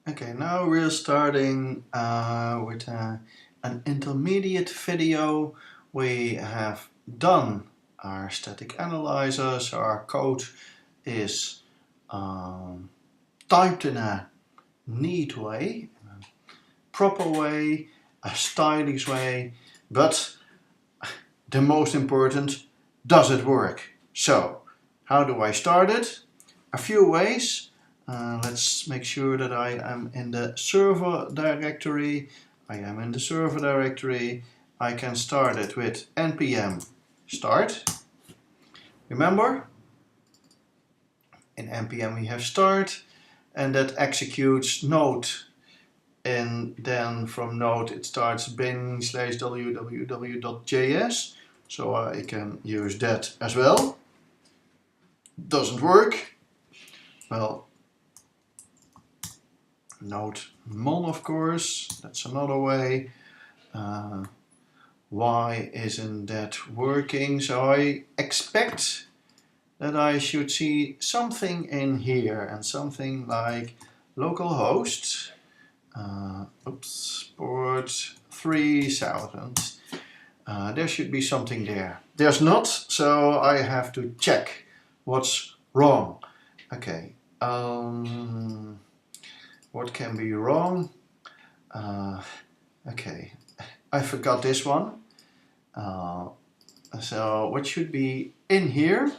Okay, now we're starting with an intermediate video. We have done our static analyzer, so our code is typed in a neat way, a proper way, a stylish way, but the most important, does it work? So, how do I start it? A few ways. Let's make sure that I am in the server directory. I am in the server directory. I can start it with npm start. Remember, in npm we have start, and that executes node, and then from node it starts bin/www.js, so I can use that as well. Doesn't work. Well, node mon, of course, that's another way. Why isn't that working? So I expect that I should see something in here, and something like localhost, port 3000. There should be something there. There's not, so I have to check what's wrong. Okay, what can be wrong? Okay, I forgot this one. So what should be in here?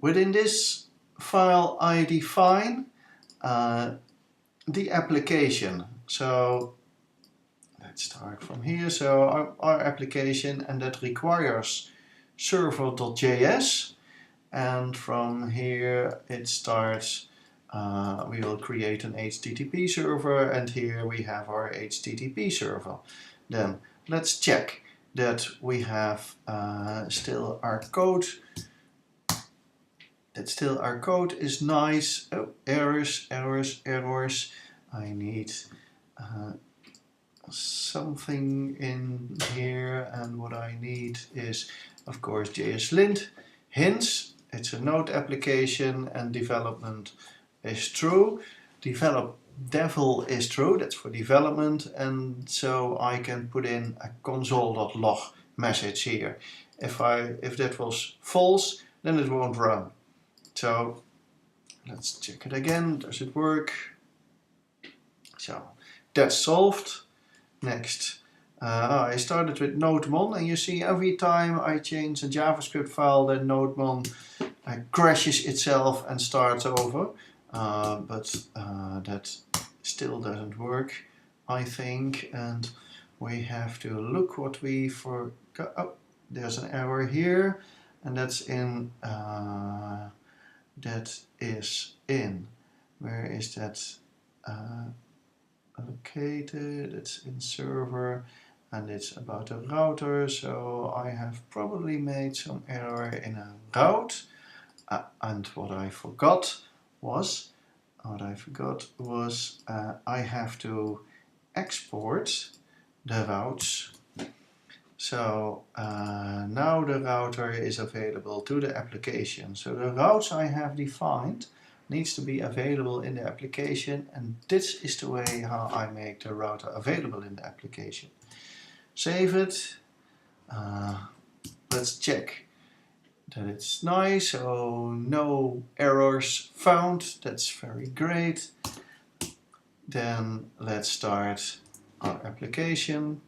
Within this file I define the application. So let's start from here. So our application, and that requires server.js, and from here it starts, we will create an HTTP server, and here we have our HTTP server. Then let's check that we have still our code, is nice. Oh, errors. I need something in here, and what I need is, of course, JSLint. Hints, it's a Node application, and development is true. Devil is true, that's for development, and so I can put in a console.log message here. If that was false, then it won't run. So let's check it again. Does it work? So that's solved. Next, I started with nodemon, and you see every time I change a JavaScript file, then nodemon crashes itself and starts over. But that still doesn't work, I think, and we have to look what we forgot. Oh, there's an error here, and that's in. Where is that located? It's in server, and it's about a router, so I have probably made some error in a route. And what I forgot was I have to export the routes. So now the router is available to the application. So the routes I have defined needs to be available in the application, and this is the way how I make the router available in the application. Save it. Let's check that it's nice. So no errors found. That's very great. Then let's start our application.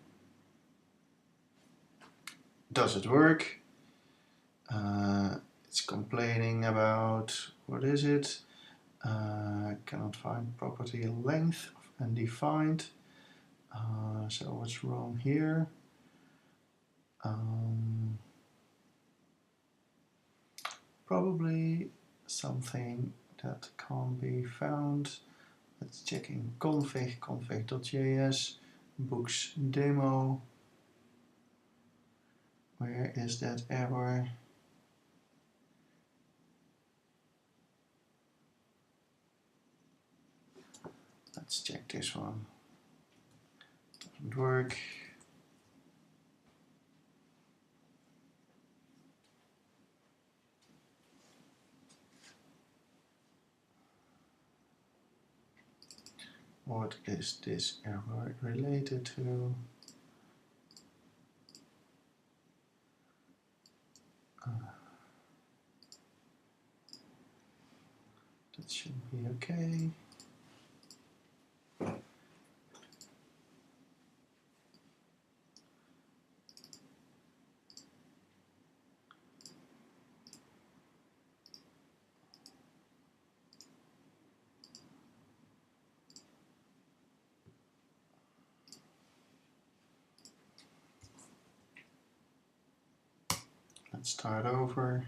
Does it work? It's complaining about, what is it? Cannot find property length undefined. So what's wrong here? Probably something that can't be found. Let's check in config.js, books demo. Where is that error? Let's check this one. Doesn't work. What is this error related to? That should be okay. Let's start over.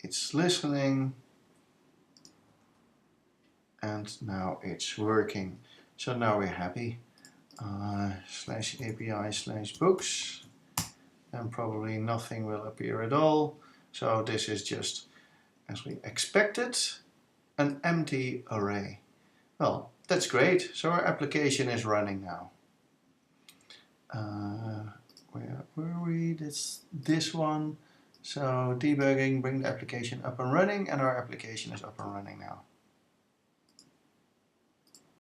It's listening, and now it's working. So now we're happy. /API/books, and probably nothing will appear at all. So this is just, as we expected, an empty array. Well, that's great. So our application is running now. Where were we? This one. So debugging, bring the application up and running, and our application is up and running now.